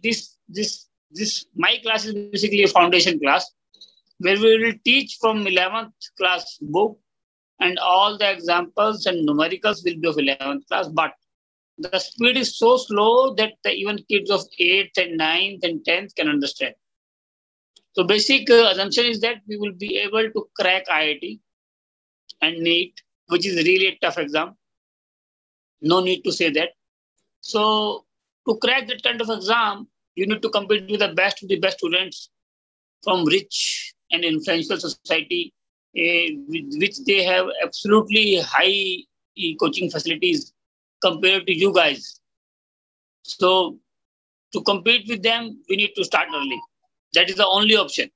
this my class is basically a foundation class where we will teach from 11th class book, and all the examples and numericals will be of 11th class, but the speed is so slow that even kids of 8th and 9th and 10th can understand. So basic assumption is that we will be able to crack IIT and NEET, which is really a tough exam. No need to say that. So to crack that kind of exam, you need to compete with the best students from rich and influential society, with which they have absolutely high coaching facilities compared to you guys. So to compete with them, we need to start early. That is the only option.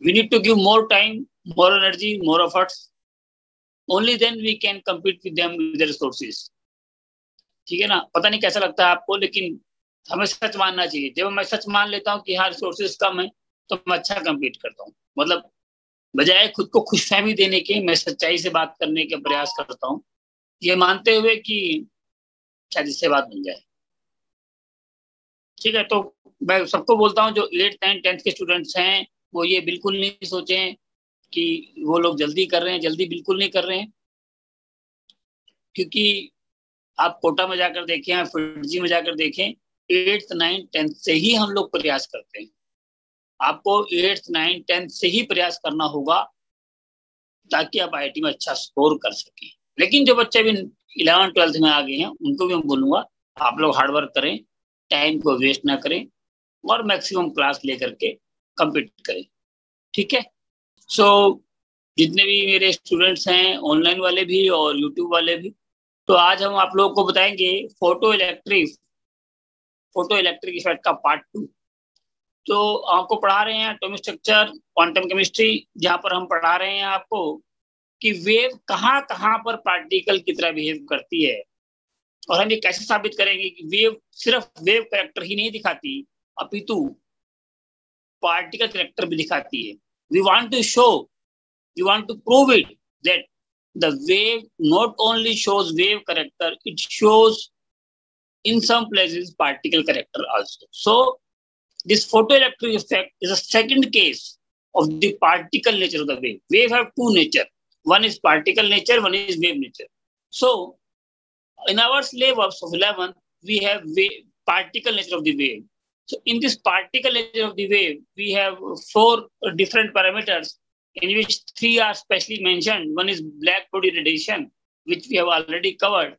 We need to give more time, more energy, more efforts. Only then we can compete with them with the resources. ठीक है ना? पता नहीं कैसा लगता है आपको, लेकिन हमें सच मानना चाहिए. जब मैं सच मान लेता हूँ कि हाँ रिसोर्सेज कम है, तो मैं अच्छा कम्पीट करता हूँ. मतलब बजाय खुद को खुशफहमी देने के, मैं सच्चाई से बात करने का प्रयास करता हूँ, ये मानते हुए कि शायद इससे बात बन जाए. ठीक है, तो मैं सबको बोलता हूँ जो 8th and 10th के स्टूडेंट्स हैं, वो ये बिल्कुल नहीं सोचें कि वो लोग जल्दी कर रहे हैं. जल्दी बिल्कुल नहीं कर रहे हैं, क्योंकि आप कोटा में जाकर देखें, फिटजी में जाकर देखें, 8th, 9th, 10th से ही हम लोग प्रयास करते हैं. आपको 8th, 9th, 10th से ही प्रयास करना होगा ताकि आप IIT में अच्छा स्कोर कर सकें. लेकिन जो बच्चे भी 11th, 12th में आ गए हैं, उनको भी मैं बोलूंगा आप लोग हार्डवर्क करें, टाइम को वेस्ट ना करें और मैक्सिमम क्लास लेकर के कम्पीट करें. ठीक है. सो जितने भी मेरे स्टूडेंट्स हैं, ऑनलाइन वाले भी और यूट्यूब वाले भी, तो आज हम आप लोगों को बताएंगे फोटो इलेक्ट्रिक इफेक्ट का पार्ट 2. तो आपको पढ़ा रहे हैं एटॉमिक स्ट्रक्चर, क्वांटम केमिस्ट्री, जहां पर हम पढ़ा रहे हैं आपको कि वेव कहाँ कहाँ पर पार्टिकल की तरह बिहेव करती है, और हम ये कैसे साबित करेंगे कि वेव सिर्फ वेव कैरेक्टर ही नहीं दिखाती, अपितु पार्टिकल कैरेक्टर भी दिखाती है. We want to prove it that the wave not only shows wave character, it shows in some places particle character also. So this photoelectric effect is a second case of the particle nature of the wave. Wave have two nature. One is particle nature, one is wave nature. So in our syllabus of 11th, we have particle nature of the wave. So in this particle nature of the wave, we have 4 different parameters, in which 3 are specially mentioned. One is black body radiation, which we have already covered.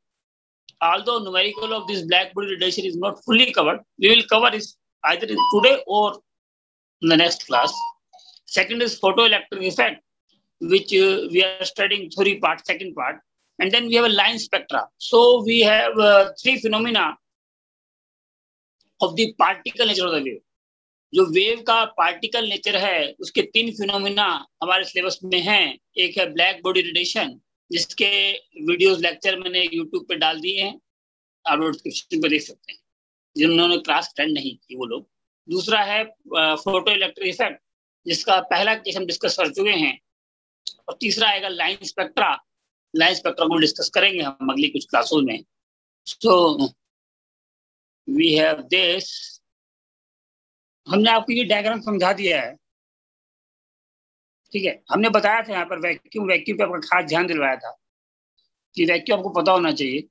Although numerical of this black body radiation is not fully covered, we will cover it either today or in the next class. Second is photoelectric effect, which we are studying theory part, second part. And then we have a line spectra. So we have 3 phenomena of the particle nature of the wave. जो wave का particle nature है, उसके 3 phenomena हमारे syllabus में हैं. एक है black body radiation, जिसके वीडियोस लेक्चर मैंने यूट्यूब पे डाल दिए हैं, आप लोग डिस्क्रिप्शन पे देख सकते हैं जिन्होंने क्लास अटेंड नहीं की वो लोग. दूसरा है फोटो इलेक्ट्रिक इफेक्ट, जिसका पहला केस हम डिस्कस कर चुके हैं. और तीसरा आएगा लाइन स्पेक्ट्रा. लाइन स्पेक्ट्रा को डिस्कस करेंगे हम अगली कुछ क्लासों में. So we have this. हमने आपको ये डायग्राम समझा दिया है, ठीक है. हमने बताया था यहाँ पर वैक्यूम पे आपका खास ध्यान दिलवाया था कि वैक्यूम आपको पता होना चाहिए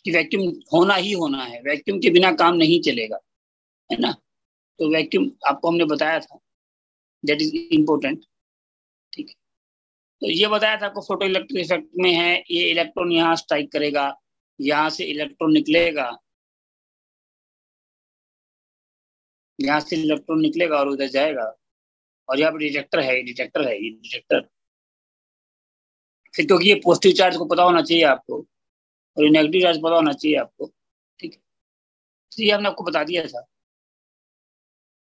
कि वैक्यूम होना ही होना है, वैक्यूम के बिना काम नहीं चलेगा, है ना. तो वैक्यूम आपको हमने बताया था, दैट इज इम्पोर्टेंट. ठीक है. तो ये बताया था आपको फोटो इलेक्ट्रिक इफेक्ट में है, ये इलेक्ट्रॉन यहाँ स्ट्राइक करेगा, यहाँ से इलेक्ट्रॉन निकलेगा, यहाँ से इलेक्ट्रॉन निकलेगा और उधर जाएगा, और यहाँ पर डिटेक्टर है, ये डिटेक्टर. फिर क्योंकि ये पॉजिटिव चार्ज को पता होना चाहिए आपको और ये नेगेटिव चार्ज पता होना चाहिए आपको, ठीक है. तो ये हमने आपको बता दिया था,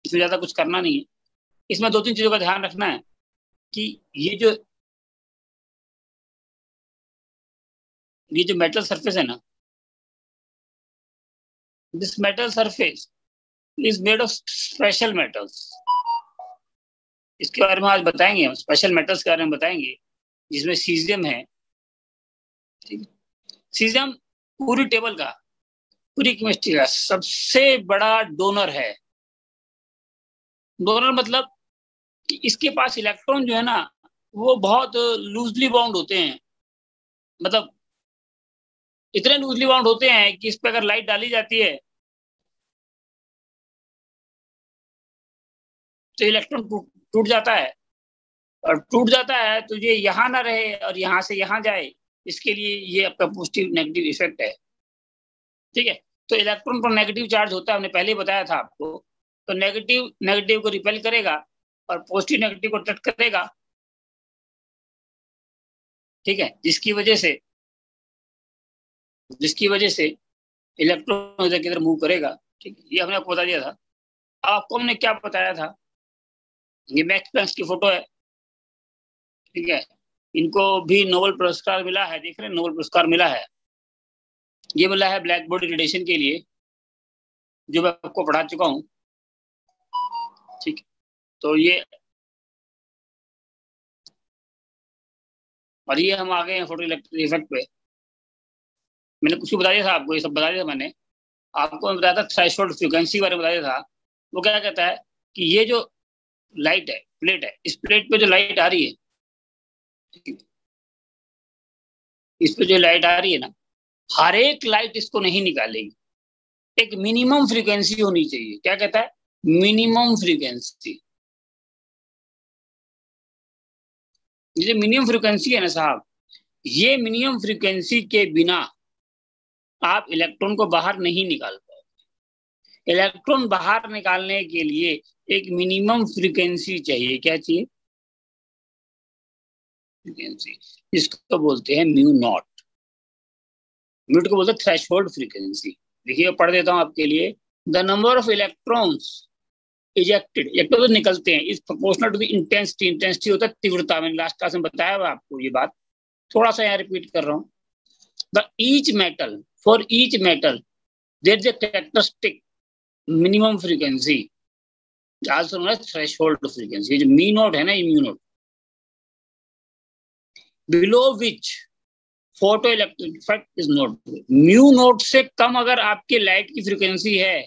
इसमें ज्यादा कुछ करना नहीं है. इसमें 2-3 चीजों का ध्यान रखना है कि ये जो मेटल सरफेस है ना, this metal surface is made of special metals. इसके बारे में आज बताएंगे हम, स्पेशल मेटल्स के बारे में बताएंगे, जिसमें सीजियम है. ठीक है. सीजियम पूरी टेबल का पूरी केमिस्ट्री का सबसे बड़ा डोनर है। डोनर मतलब कि इसके पास इलेक्ट्रॉन जो है ना वो बहुत लूजली बाउंड होते हैं, मतलब इतने लूजली बाउंड होते हैं कि इस पे अगर लाइट डाली जाती है तो इलेक्ट्रॉन टूट जाता है, और टूट जाता है तो ये यहाँ ना रहे और यहाँ से यहाँ जाए, इसके लिए ये आपका पॉजिटिव नेगेटिव इफेक्ट है। ठीक है, तो इलेक्ट्रॉन पर नेगेटिव चार्ज होता है, हमने पहले ही बताया था आपको। तो नेगेटिव नेगेटिव को रिपेल करेगा और पॉजिटिव नेगेटिव को अट्रैक्ट करेगा। ठीक है, जिसकी वजह से इलेक्ट्रॉन इधर किधर मूव करेगा। ठीक है, ये हमने आपको बता दिया था। अब आपको हमने क्या बताया था, ये मैक्स प्लैंक की फोटो है। ठीक है, इनको भी नोबेल पुरस्कार मिला है, देख रहे हैं नोबेल पुरस्कार मिला है। ये मिला है ब्लैक बॉडी रेडिएशन के लिए, जो मैं आपको पढ़ा चुका हूँ। ठीक है, तो ये, और ये हम आ गए हैं फोटो इलेक्ट्रिक इफेक्ट पे। मैंने कुछ भी बता दिया था आपको, ये सब बता दिया था मैंने आपको। मैं बताया था थ्रेशोल्ड फ्रीक्वेंसी के बारे में बता दिया था। वो क्या कहता है कि ये जो लाइट है, प्लेट है, इस प्लेट पे जो लाइट आ रही है, इस पे जो लाइट आ रही है ना, हर एक लाइट इसको नहीं निकालेगी। एक मिनिमम फ्रीक्वेंसी होनी चाहिए। क्या कहता है, मिनिमम फ्रीक्वेंसी। ये मिनिमम फ्रीक्वेंसी है ना साहब, ये मिनिमम फ्रीक्वेंसी के बिना आप इलेक्ट्रॉन को बाहर नहीं निकाल पाओगे। इलेक्ट्रॉन बाहर निकालने के लिए एक मिनिमम फ्रीक्वेंसी चाहिए। क्या चाहिए, फ्रीक्वेंसी। इसको बोलते हैं म्यू नॉट। म्यूट को बोलते हैं थ्रेशोल्ड फ्रीक्वेंसी। देखिए पढ़ देता हूं आपके लिए। The number of electrons ejected, electron तो निकलते हैं, is proportional to the intensity. Intensity होता है तीव्रता। मैंने लास्ट क्लास में बताया हुआ आपको ये बात, थोड़ा सा यहाँ रिपीट कर रहा हूँ। The each metal, for each metal there is a characteristic minimum frequency, also known as threshold frequency. जो मी नोट है ना, ये mu naught, below which photo electric effect is not. Mu naught से कम अगर आपके लाइट की फ्रीक्वेंसी है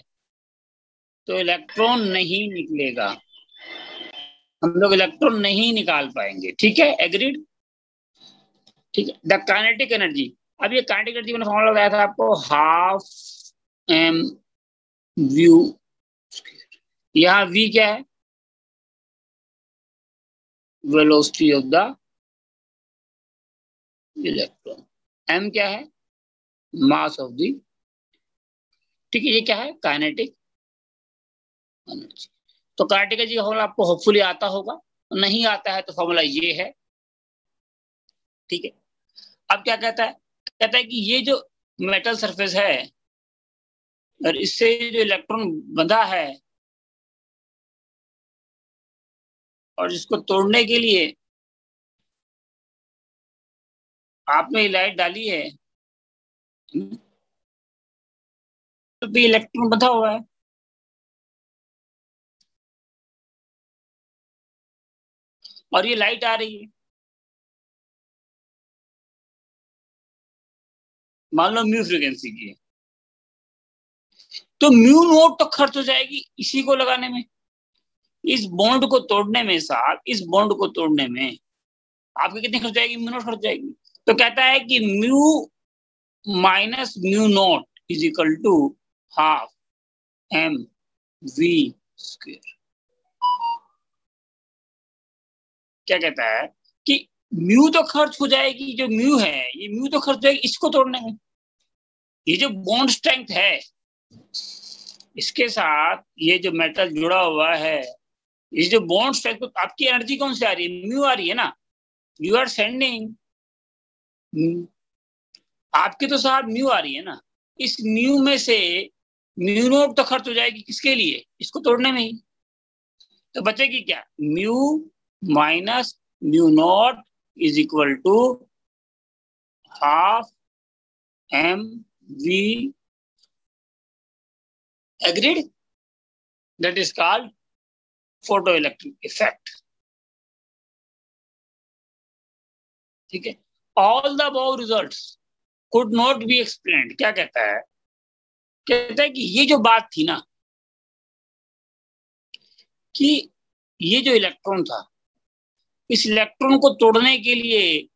तो इलेक्ट्रॉन नहीं निकलेगा, हम लोग इलेक्ट्रॉन नहीं निकाल पाएंगे। ठीक है, एग्रीड। ठीक है, द काइनेटिक एनर्जी। अब ये काइनेटिक एनर्जी मैंने फॉर्मूला बताया था आपको, हाफ एम व्यू। यहाँ वी क्या है, velocity of the electron. M क्या है, मास ऑफ द। ठीक है, ये क्या है, काइनेटिक एनर्जी। तो काइनेटिक एनर्जी का फॉर्मूला आपको होपफुली आता होगा, नहीं आता है तो फॉर्मूला ये है। ठीक है, अब क्या कहता है, कहता है कि ये जो मेटल सरफेस है और इससे जो इलेक्ट्रॉन बंधा है, और इसको तोड़ने के लिए आपने लाइट डाली है, तो भी इलेक्ट्रॉन बंधा हुआ है। और ये लाइट आ रही है, मान लो म्यू फ्रीक्वेंसी की है, तो म्यू नोट तो खर्च हो जाएगी इसी को लगाने में। इस बॉन्ड को तोड़ने में साहब, इस बॉन्ड को तोड़ने में आपकी कितनी खर्च जाएगी, म्यू नोट खर्च जाएगी। तो कहता है कि mu minus mu naught is equal to half M V square. क्या कहता है कि म्यू तो खर्च हो जाएगी, जो म्यू है ये म्यू तो खर्च जाएगी इसको तोड़ने में। ये जो बॉन्ड स्ट्रेंथ है, इसके साथ ये जो मेटल जुड़ा हुआ है, ये जो बॉन्ड स्ट्रेंथ, तो आपकी एनर्जी कौन सी आ रही है, म्यू आ रही है ना। यू आर सेंडिंग, आपकी तो साहब म्यू आ रही है ना। इस म्यू में से म्यू नोट तो खर्च हो जाएगी किसके लिए, इसको तोड़ने में ही। तो बचेगी क्या, mu minus mu naught is equal to half M V. Agreed, that is called photo electric effect. ठीक है, all the above results could not be explained. क्या कहता है, कहता है कि ये जो बात थी ना कि ये जो इलेक्ट्रॉन था, इस इलेक्ट्रॉन को तोड़ने के लिए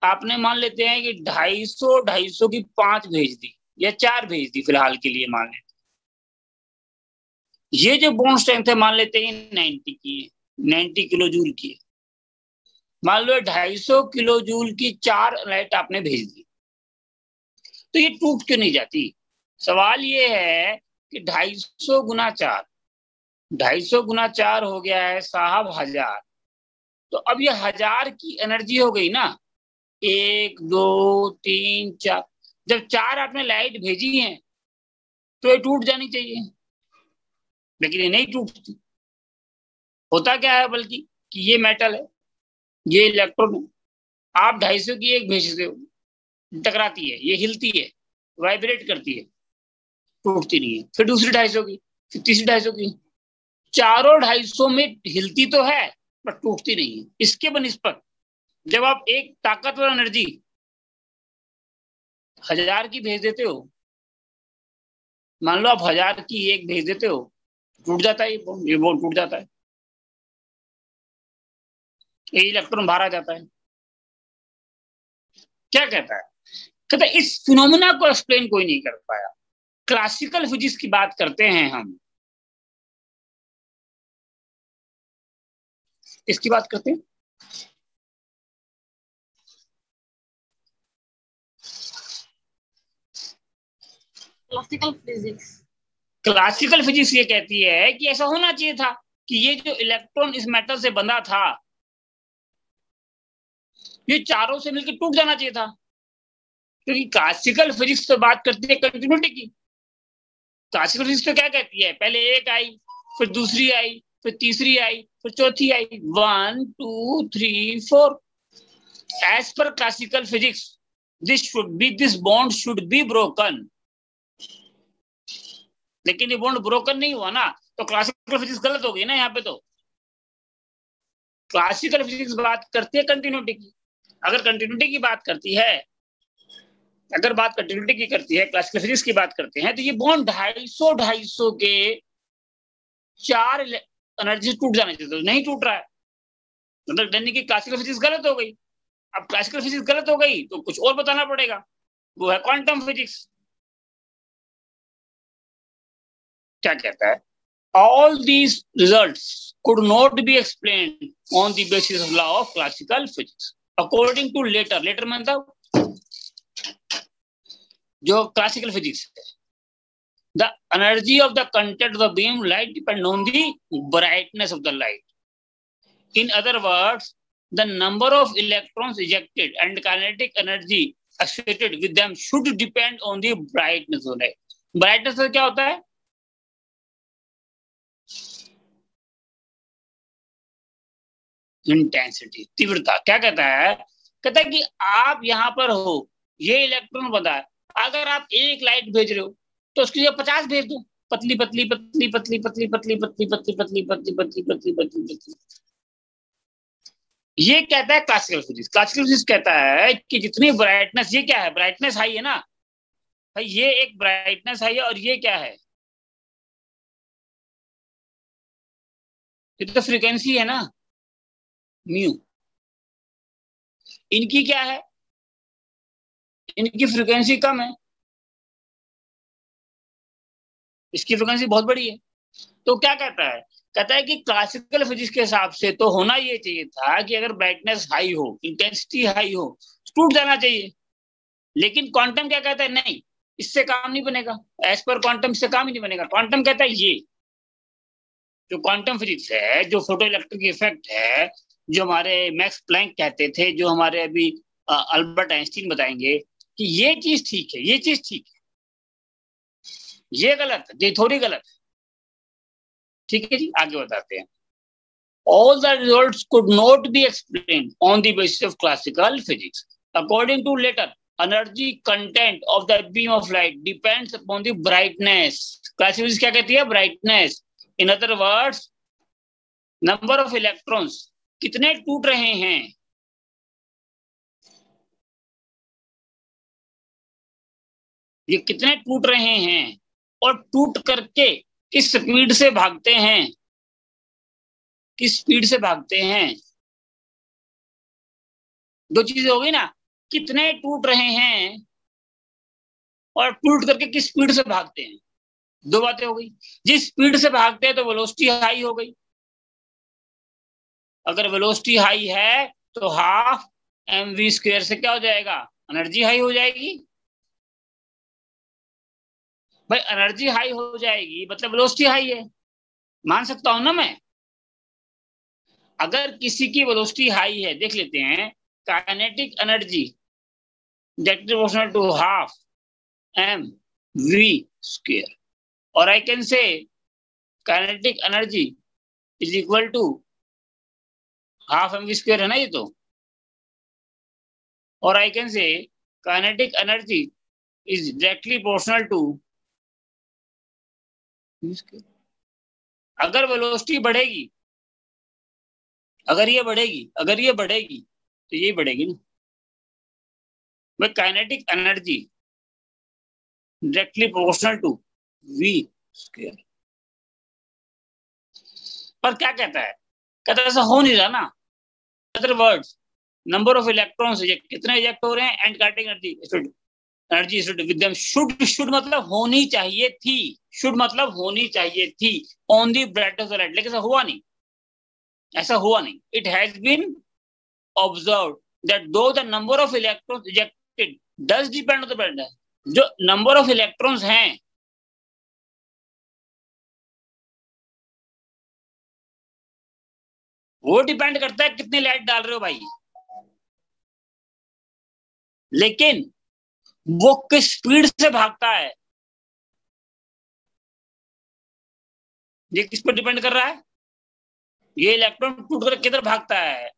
आपने मान लेते हैं कि 250 की 5 भेज दी या 4 भेज दी, फिलहाल के लिए मान लेते। ये जो बॉन्ड स्ट्रेंथ है मान लेते हैं 90 की है, 90 किलो जूल की है। मान लो 250 किलो जूल की 4 लाइट आपने भेज दी, तो ये टूट क्यों नहीं जाती? सवाल ये है कि 250 गुना 4, 250 गुना 4 हो गया है साहब 1000। तो अब ये 1000 की एनर्जी हो गई ना, 1 2 3 4। जब 4 आपने लाइट भेजी है तो ये टूट जानी चाहिए, लेकिन ये नहीं टूटती। होता क्या है बल्कि कि ये मेटल है, ये इलेक्ट्रॉन है, आप 250 की एक भेजते हो, टकराती है, ये हिलती है, वाइब्रेट करती है, टूटती नहीं है। फिर दूसरी 250 की, फिर तीसरी 250 की, चारों 250 में हिलती तो है पर टूटती नहीं है। इसके बनिस्पत जब आप एक ताकतवर एनर्जी 1000 की भेज देते हो, मान लो आप 1000 की एक भेज देते हो, टूट जाता है ये बॉन्ड टूट जाता है, ये इलेक्ट्रॉन बाहर आ जाता है। क्या कहता है? कहता है इस फिनोमेना को एक्सप्लेन कोई नहीं कर पाया। क्लासिकल फिजिक्स की बात करते हैं हम, इसकी बात करते हैं। क्लासिकल फिजिक्स, क्लासिकल फिजिक्स ये कहती है कि ऐसा होना चाहिए था कि ये जो इलेक्ट्रॉन इस मेटल से बंधा था, ये चारों से मिलकर टूट जाना चाहिए था, क्योंकि क्लासिकल फिजिक्स तो बात करती है कंटिन्यूटी की। क्लासिकल फिजिक्स तो क्या कहती है, पहले एक आई, फिर दूसरी आई, फिर तीसरी आई, फिर चौथी आई, 1 2 3 4। As per classical physics this bond should be broken. लेकिन ये बॉन्ड ब्रोकन नहीं हुआ ना, तो क्लासिकल फिजिक्स गलत हो गई ना यहाँ पे। तो क्लासिकल फिजिक्स बात करती है कंटिन्यूटी की। अगर कंटिन्यूटी की बात करती है, अगर बात कंटिन्यूटी की करती है, क्लासिकल फिजिक्स की बात करते हैं, तो ये बॉन्ड 250 के 4 एनर्जी टूट जाने चाहिए, तो नहीं टूट रहा है, मतलब यानी कि क्लासिकल फिजिक्स गलत हो गई। अब क्लासिकल फिजिक्स गलत हो गई तो कुछ और बताना पड़ेगा, वो है क्वांटम फिजिक्स। क्या कहता है? All these results could not be explained on the basis of law of classical physics. According to later मतलब जो क्लासिकल फिजिक्स है, the energy of the content of the beam light depend on the brightness of the light. In other words, the number of electrons ejected and kinetic energy associated with them should depend on the brightness of light. Brightness का क्या होता है? Intensity, तीव्रता। क्या कहता है? कहता है कि आप यहाँ पर हो, ये इलेक्ट्रॉन बंधा है, अगर आप एक लाइट भेज रहे हो तो उसकी जगह 50 भेज दो, पतली पतली पतली पतली पतली पतली पतली पतली पतली पतली पतली पतली पतली पतली। ये कहता है क्लासिकल फिजिक्स। क्लासिकल फिजिक्स कहता है कि जितनी ब्राइटनेस, ये क्या है, ब्राइटनेस हाई है ना भाई, ये एक ब्राइटनेस हाई है, और ये क्या है, ये तो फ्रीक्वेंसी है ना, म्यू। इनकी क्या है, इनकी फ्रीक्वेंसी कम है, इसकी फ्रीक्वेंसी बहुत बड़ी है। तो क्या कहता है? कहता है कि क्लासिकल फिजिक्स के हिसाब से तो होना ये चाहिए था कि अगर ब्राइटनेस हाई हो, इंटेंसिटी हाई हो, टूट जाना चाहिए। लेकिन क्वांटम क्या कहता है? नहीं, इससे काम नहीं बनेगा। एज पर क्वांटम से काम ही नहीं बनेगा। क्वांटम कहता है ये जो क्वांटम फिजिक्स है, जो फोटो इलेक्ट्रिक इफेक्ट है, जो हमारे मैक्स प्लैंक कहते थे, जो हमारे अभी अल्बर्ट आइंस्टीन बताएंगे कि ये चीज ठीक है, ये चीज ठीक है, ये गलत है, ये थोड़ी गलत है। ठीक है जी, आगे बताते हैं। All the results could not be explained on the basis of classical physics. According to later, energy content of the beam of light depends upon the brightness. Classical physics क्या कहती है? Brightness. In other words, number of electrons, कितने टूट रहे हैं, ये कितने टूट रहे हैं, और टूट करके किस स्पीड से भागते हैं, किस स्पीड से भागते हैं। दो चीजें हो गई ना, कितने टूट रहे हैं और टूट करके किस स्पीड से भागते हैं, दो बातें हो गई। जिस स्पीड से भागते हैं तो वेलोसिटी हाई हो गई। अगर वेलोसिटी हाई है तो हाफ mv² से क्या हो जाएगा, एनर्जी हाई हो जाएगी। भाई एनर्जी हाई हो जाएगी मतलब वेलोसिटी हाई है, मान सकता हूं ना मैं। अगर किसी की वेलोसिटी हाई है, देख लेते हैं, kinetic energy that is proportional to half mv², और I can say kinetic energy is equal to half mv² है ना ये तो, और I can say kinetic energy is directly proportional to. अगर वेलोसिटी बढ़ेगी, अगर ये बढ़ेगी तो ये बढ़ेगी ना। भाई kinetic energy directly proportional to v²। पर क्या कहता है, कहता है ऐसा हो नहीं रहा ना। Other words, number of electrons कितने इजेक्ट हो रहे हैं, and kinetic energy with them should मतलब होनी चाहिए थी, शुड मतलब होनी चाहिए थी on the brightness of light, लेकिन ऐसा हुआ नहीं, ऐसा हुआ नहीं। It has been observe that though the number of electrons ejected does depend on the brightness, जो नंबर ऑफ इलेक्ट्रॉन्स हैं वो डिपेंड करता है कितनी लाइट डाल रहे हो भाई, लेकिन वो किस स्पीड से भागता है ये किस पर डिपेंड कर रहा है। ये इलेक्ट्रॉन टूट कर किधर भागता है,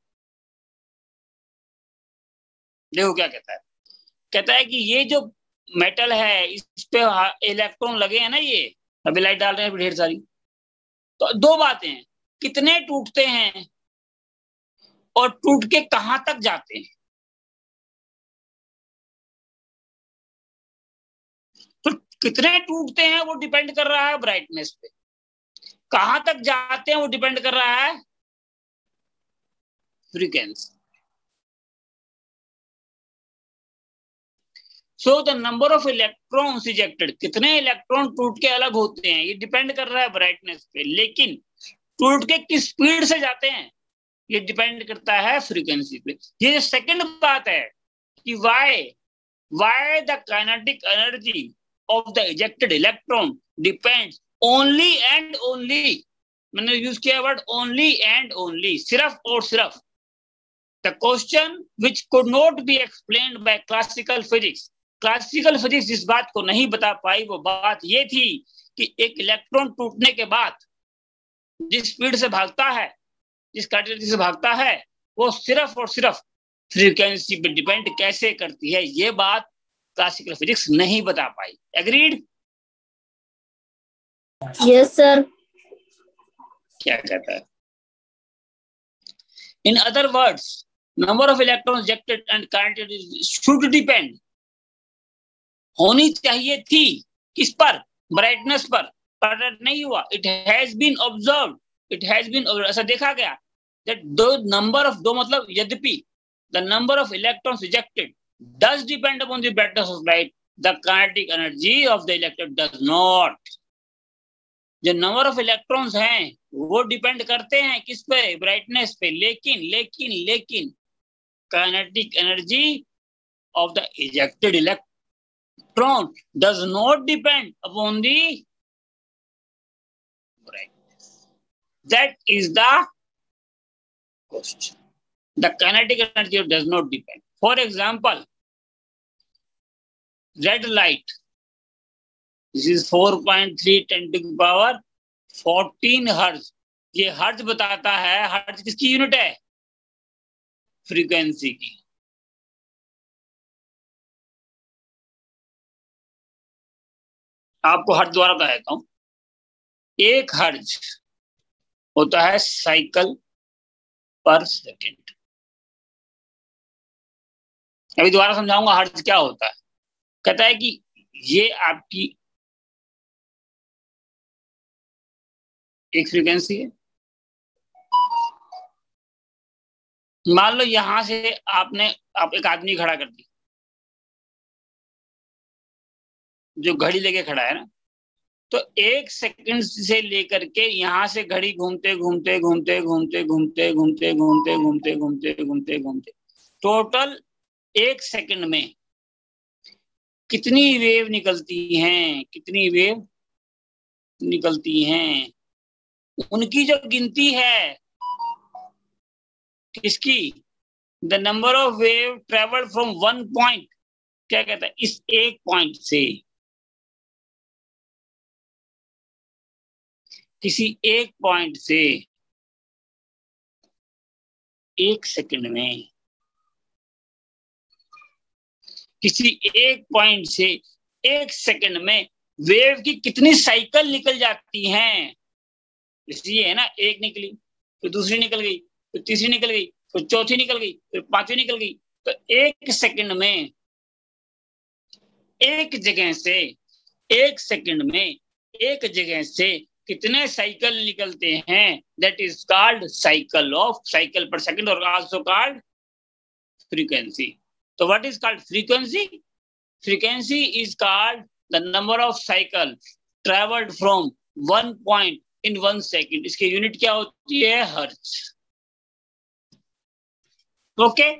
देखो क्या कहता है, कहता है कि ये जो मेटल है इस पे इलेक्ट्रॉन लगे हैं ना, ये अभी लाइट डाल रहे हैं ढेर सारी, तो दो बातें हैं, कितने टूटते हैं और टूट के कहां तक जाते हैं। तो कितने टूटते हैं वो डिपेंड कर रहा है ब्राइटनेस पे, कहां तक जाते हैं वो डिपेंड कर रहा है frequency. So the number of electrons ejected, कितने इलेक्ट्रॉन टूट के अलग होते हैं ये डिपेंड कर रहा है ब्राइटनेस पे, लेकिन टूट के किस स्पीड से जाते हैं ये डिपेंड करता है फ्रीक्वेंसी पे। ये सेकंड बात है कि why the kinetic energy of the ejected electron depends only and only, मैंने यूज किया वर्ड only and only, सिर्फ और सिर्फ। the question which could not be explained by classical physics, classical physics जिस बात को नहीं बता पाई वो बात ये थी कि एक इलेक्ट्रॉन टूटने के बाद जिस स्पीड से भागता है, जिस काइनेटिक से भागता है, वो सिर्फ और सिर्फ फ्रीक्वेंसी पे डिपेंड कैसे करती है, ये बात क्लासिकल फिजिक्स नहीं बता पाई। एग्रीड? Yes sir. क्या कहता है, in other words number of electrons ejected and kinetic should depend, होनी चाहिए थी किस पर, ब्राइटनेस पर नहीं हुआ। It has been observe, it has been ऐसा देखा गया दैट दो नंबर ऑफ, दो मतलब यद्यपि the number of electrons ejected does depend upon the brightness of light, the kinetic energy of the electron does not। जो नंबर ऑफ इलेक्ट्रॉन्स हैं वो डिपेंड करते हैं किस पे, ब्राइटनेस पे, लेकिन लेकिन लेकिन kinetic energy of the ejected electron does not depend upon the brightness। That is the question, the kinetic energy does not depend। For example, red light, this is 4.3 10 to the power 14 हर्ज। ये हर्ज बताता है, हर्ज किसकी unit है, frequency की। आपको हर्ज द्वारा बता देता हूं, एक हर्ज होता है साइकिल पर सेकेंड। अभी दोबारा समझाऊंगा हर्ज क्या होता है। कहता है कि ये आपकी एक फ्रीक्वेंसी है। मान लो यहां से आप एक आदमी खड़ा कर दिया, जो घड़ी लेके खड़ा है ना, तो 1 सेकंड से लेकर के यहां से घड़ी घूमते घूमते घूमते घूमते घूमते घूमते घूमते घूमते घूमते घूमते घूमते टोटल 1 सेकंड में कितनी वेव निकलती हैं, कितनी वेव निकलती हैं, उनकी जो गिनती है, किसकी, the number of wave travelled from one point, क्या कहता है, इस एक पॉइंट से, किसी एक पॉइंट से 1 सेकंड में, किसी एक पॉइंट से 1 सेकंड में वेव की कितनी साइकिल निकल जाती हैं। इसलिए है ना, एक निकली, फिर दूसरी निकल गई, फिर तीसरी निकल गई, फिर चौथी निकल गई, फिर पांचवी निकल गई। तो 1 सेकंड में एक जगह से, 1 सेकंड में एक जगह से कितने साइकिल निकलते हैं, that is called cycle of, cycle पर सेकंड, और आल्सो कॉल्ड फ्रीक्वेंसी। तो what is called frequency? Frequency is called the number of cycle travelled from one point in 1 second. इसकी यूनिट क्या होती है? हर्ट्ज। Okay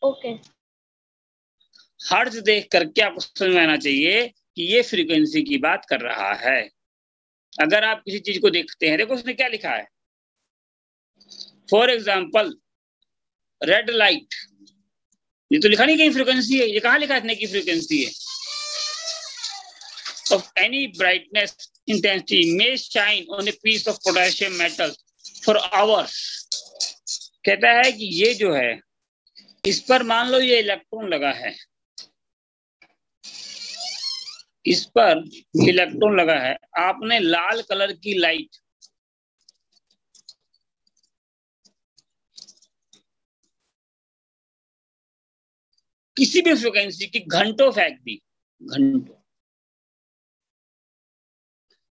okay. हर्ट्ज देख करके आपको समझ में आना चाहिए कि ये फ्रीक्वेंसी की बात कर रहा है। अगर आप किसी चीज को देखते हैं, देखो उसने क्या लिखा है, फॉर एग्जाम्पल रेड लाइट, ये तो लिखा नहीं कहीं फ्रीक्वेंसी है, ये कहाँ लिखा है इतने की फ्रीक्वेंसी है? of any brightness intensity may shine on a piece of potassium metal for hours। कहता है कि ये जो है, इस पर मान लो ये इलेक्ट्रॉन लगा है, इस पर इलेक्ट्रॉन लगा है, आपने लाल कलर की लाइट किसी भी फ्रीक्वेंसी की घंटों फेंक दी, घंटों।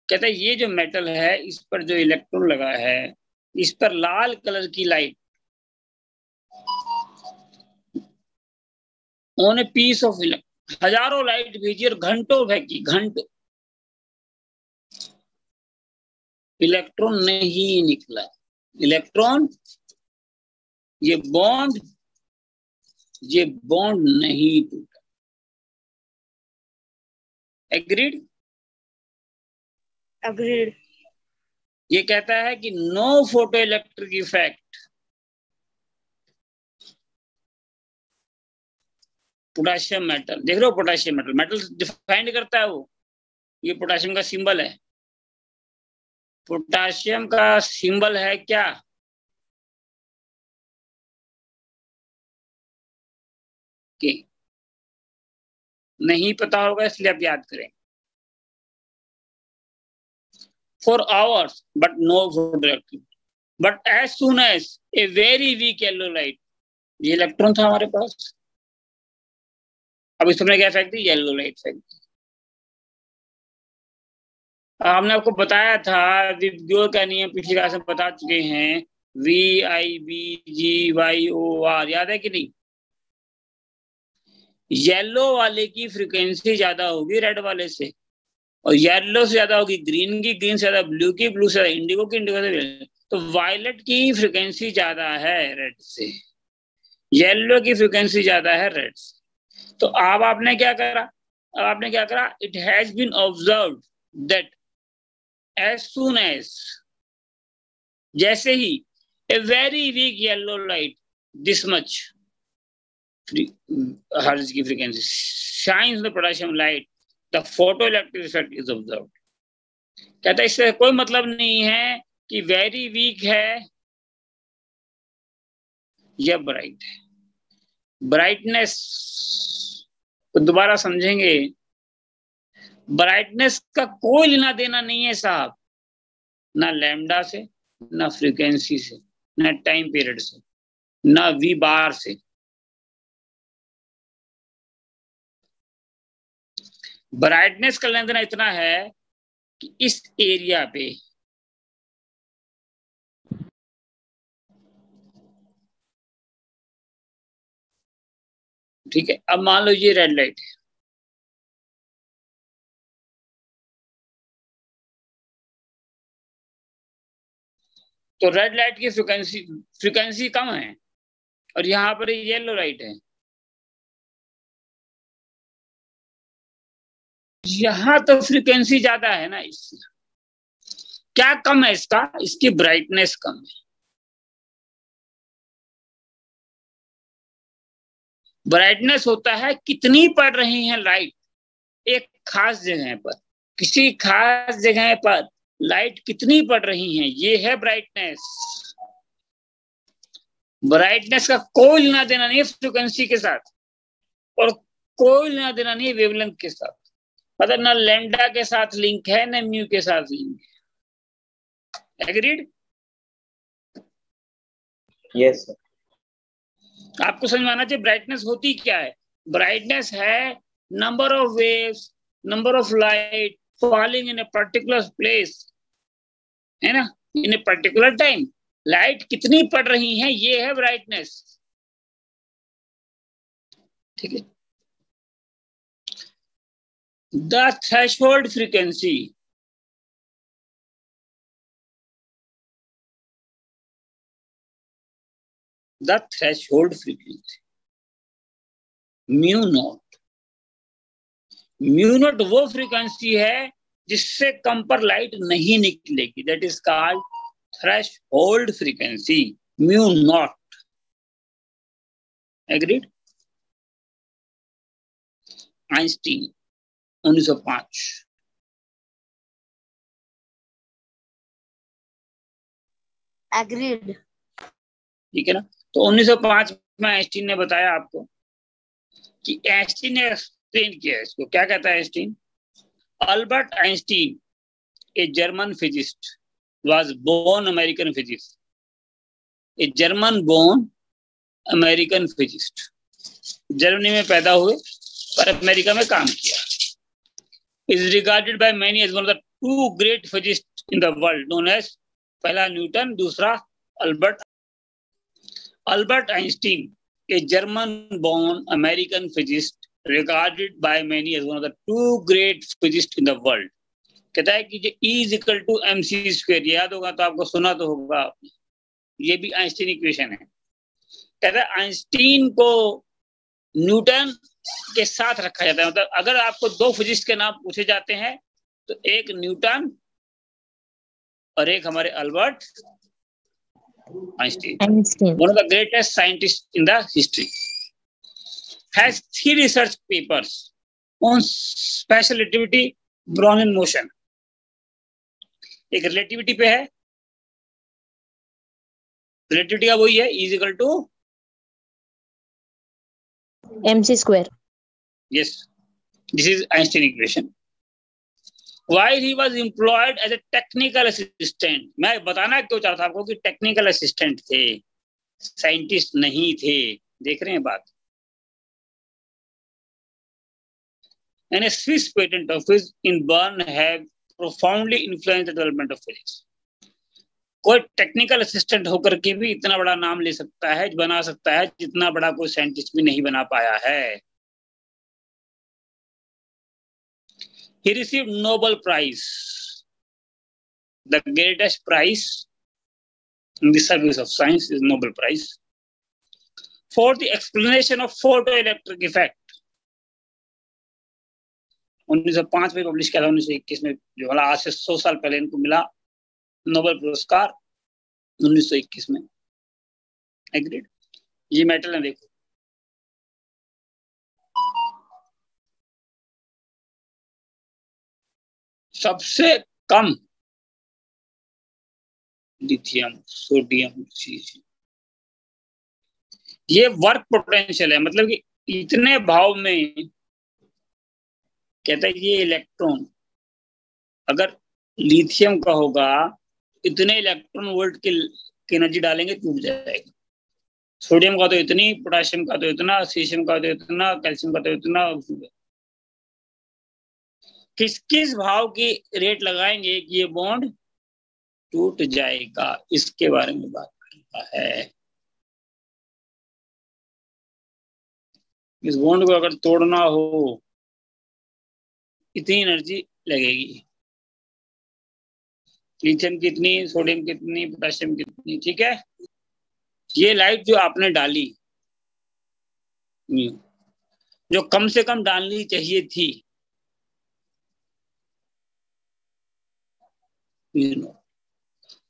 कहता है ये जो मेटल है, इस पर जो इलेक्ट्रॉन लगा है, इस पर लाल कलर की light on a piece of electron, हजारों लाइट भेजी और घंटों फेंकी, घंटों, इलेक्ट्रॉन नहीं निकला। इलेक्ट्रॉन, ये बॉन्ड नहीं टूटा। एग्रीड? अग्रीड। ये कहता है कि no photo electric effect, potassium metal, देख रहे हो, पोटेशियम मेटल, मेटल डिफाइंड करता है वो, ये पोटेशियम का सिंबल है। पोटेशियम का सिंबल है क्या? कि नहीं पता होगा इसलिए आप याद करें। For hours, but no photoelectric. But as soon as a very weak yellow light, ये इलेक्ट्रॉन था हमारे पास, अब इस तुमने क्या फेंक दी? येलो लाइट फेंक दी। हमने आपको बताया था, विबग्योर का नियम पिछली क्लास में बता चुके हैं, VIBGYOR, याद है कि नहीं? येलो वाले की फ्रीक्वेंसी ज्यादा होगी रेड वाले से, और येलो से ज्यादा होगी ग्रीन की, ग्रीन से ज्यादा ब्लू की, ब्लू से ज्यादा इंडिगो की, इंडिगो से, तो वायलेट की फ्रीक्वेंसी ज्यादा है रेड से, येलो की फ्रीक्वेंसी ज्यादा है रेड से। तो अब आपने क्या करा, it has been observed that as soon as, जैसे ही a very weak yellow light this much hertz की frequency shines the potassium light, the photoelectric effect is observed. कहता है इससे कोई मतलब नहीं है कि वेरी वीक है या ब्राइट है। ब्राइटनेस को दोबारा समझेंगे, ब्राइटनेस का कोई लेना देना नहीं है साहब, ना लैम्डा से, ना फ्रीक्वेंसी से, ना टाइम पीरियड से, ना वी बार से। ब्राइटनेस का लेना देना इतना है कि इस एरिया पे ठीक है, अब मान लो ये रेड लाइट है, तो रेड लाइट की फ्रीक्वेंसी कम है और यहाँ पर येलो लाइट है। यहाँ तो फ्रीक्वेंसी ज्यादा है ना, इससे क्या कम है इसका, इसकी ब्राइटनेस कम है। ब्राइटनेस होता है कितनी पड़ रही है लाइट एक खास जगह पर, किसी खास जगह पर लाइट कितनी पड़ रही है, ये है ब्राइटनेस। ब्राइटनेस का कोई लेना देना नहीं है फ्रीक्वेंसी के साथ और कोई लेना देना नहीं है वेवलेंथ के साथ, मतलब ना लैम्डा के साथ लिंक है ना म्यू के साथ लिंक है। एग्रीड? Yes sir. आपको समझ में आना चाहिए ब्राइटनेस होती क्या है। ब्राइटनेस है number of waves, number of light falling in a particular place, है ना, इन ए पर्टिकुलर टाइम। लाइट कितनी पड़ रही है, ये है ब्राइटनेस। ठीक है। The threshold frequency, the threshold frequency mu naught, mu naught वो फ्रीक्वेंसी है जिससे कम पर लाइट नहीं निकलेगी, that is called threshold frequency, mu naught. Agreed? Einstein 1905। Agreed. ठीक है ना। तो 1905 में आइंस्टीन ने बताया आपको कि आइंस्टीन ने एक्सप्लेन किया है इसको। क्या कहता है Einstein? Albert Einstein a German physicist was born American physicist, a German born American physicist, Germany में पैदा हुए पर अमेरिका में काम किया। is regarded by many as one of the two great physicists in the world, known as, पहला Newton, दूसरा Albert. Albert Einstein a German born American physicist regarded by many as one of the two great physicists in the world। कहता है कि जो E is equal to mc square, याद होगा तो आपको, सुना तो होगा आपने, ये भी आइंस्टीन इक्वेशन है। कहता है आइंस्टीन को न्यूटन के साथ रखा जाता है, मतलब अगर आपको दो फिजिक्स के नाम पूछे जाते हैं तो एक न्यूटन और एक हमारे Albert Einstein, one of the greatest scientist in the history. Has 3 research papers on special relativity, Brownian motion. एक रिलेटिविटी पे है, रिलेटिविटी का वही है, E is equal to mc square. yes, this is Einstein equation। While he was employed as a technical assistant, मैं बताना क्यों चाहता था आपको कि टेक्निकल असिस्टेंट थे, साइंटिस्ट नहीं थे। देख रहे हैं बात। And a Swiss patent office in Bern have profoundly influenced the development of physics। कोई टेक्निकल असिस्टेंट होकर के भी इतना बड़ा नाम ले सकता है, बना सकता है, जितना बड़ा कोई साइंटिस्ट भी नहीं बना पाया है। He received Nobel Prize, the greatest prize in the service of science is Nobel Prize, for the explanation of photoelectric effect। 1905 में पब्लिश किया था, 1921 में, जो वाला आज से 100 साल पहले इनको मिला नोबेल पुरस्कार 1921 में। एग्रीड? ये मेटल है, देखो सबसे कम लिथियम, सोडियम, सीजियम, ये वर्क पोटेंशियल है, मतलब कि इतने भाव में, कहता है ये इलेक्ट्रॉन अगर लिथियम का होगा, इतने इलेक्ट्रॉन वोल्ट की एनर्जी डालेंगे टूट जाएगा। सोडियम का तो इतनी, पोटेशियम का तो इतना, सीशियम का तो इतना, कैल्शियम का तो इतना। किस किस भाव की रेट लगाएंगे कि ये बॉन्ड टूट जाएगा, इसके बारे में बात करता है। इस बॉन्ड को अगर तोड़ना हो इतनी एनर्जी लगेगी, लिथियम कितनी, सोडियम कितनी, पोटेशियम कितनी, ठीक है। ये लाइट जो आपने डाली, जो कम से कम डालनी चाहिए थी,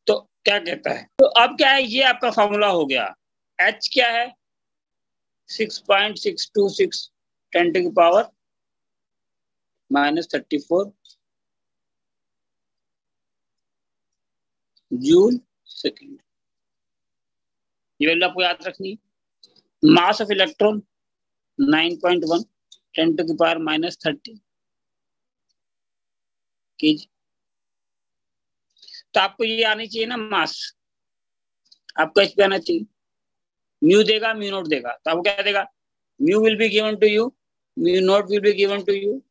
तो क्या कहता है, तो अब क्या है, ये आपका फॉर्मूला हो गया। H क्या है, 6.626 10⁻⁻34 जूल सेकेंड। ये वैल्यू आपको याद रखनी है। मास ऑफ इलेक्ट्रॉन 9.1 10⁻⁻30 केजी। तो आपको ये आनी चाहिए ना मास, आपको एच पे आना चाहिए। म्यू देगा, म्यू नोट देगा, तो आपको क्या देगा, mu will be given to you, mu naught will be given to you.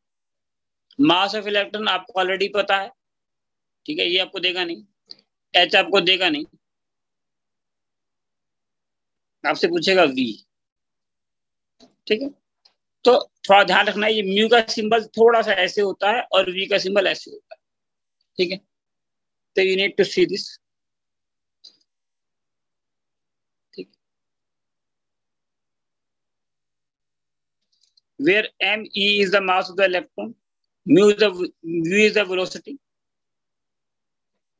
Mass of electron आपको ऑलरेडी पता है, ठीक है, ये आपको देगा नहीं, एच आपको देगा नहीं, आपसे पूछेगा वी, ठीक है। तो थोड़ा ध्यान रखना, ये म्यू का सिंबल थोड़ा सा ऐसे होता है और वी का सिंबल ऐसे होता है, ठीक है। तो you need to see this, ठीक। Where me is the mass of the electron, mu is the v is the velocity,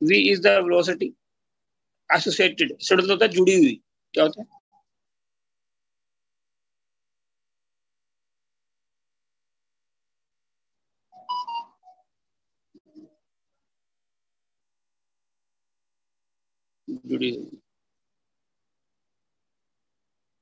v is the velocity associated, होता है जुड़ी हुई, क्या होता है, जुड़ी हुई।